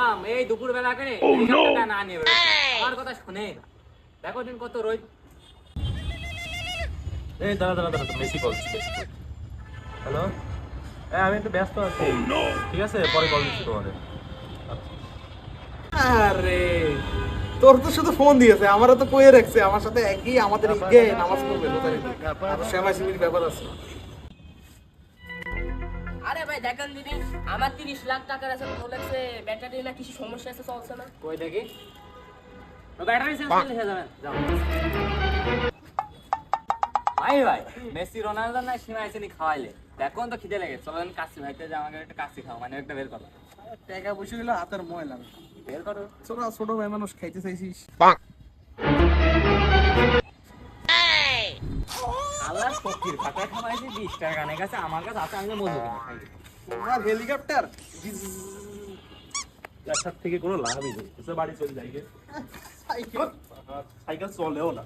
বললাম এই দুপুর বেলা করে হেলিকপ্টারটা না নিয়ে আমার কথা শুনে না। দেখো দিন কত রোদ। এই দাঁড়া মেসি কল হ্যালো, হ্যাঁ আমি একটু ব্যস্ত আছি। ঠিক আছে, পরে কল দিচ্ছি তোমাদের। আরে তোর তো শুধু ফোন দিয়েছে, আমারও তো কইয়ে রাখছে আমার সাথে একই আমাদের ঈদে নামাজ পড়বে আর শ্যামা শিবির ব্যাপার আছে। আরে ভাই দেখেন দিদি, আমার 30 লাখ টাকার আছে রোলেক্সে ব্যাটারি না কিছু সমস্যা আছে, চলছে না। কই দেখি ব্যাটারি চেঞ্জ করলে হয়ে যাবে। যাও ভাই মেসি রোনালদো না সীমা এসে খাওয়াইলে দেখুন তো খিদে লেগে চলো কাশি ভাইতে যে আমাকে একটা কাশি খাও, মানে একটা বের করো। টাকা বসে গেলে হাতের ময়লা বের করো। ছোট ছোট ভাই মানুষ খাইতে চাইছিস। আল্লাহ ফকির ফাটা খাওয়াইছে 20 টাকা গানের কাছে, আমার কাছে আছে, আমি মজু কিনা খাই। তোমার হেলিকপ্টার একসাথে থেকে কোনো লাভই নেই, বাড়ি চলে যাই। সাইকেল সাইকেল চলেও না।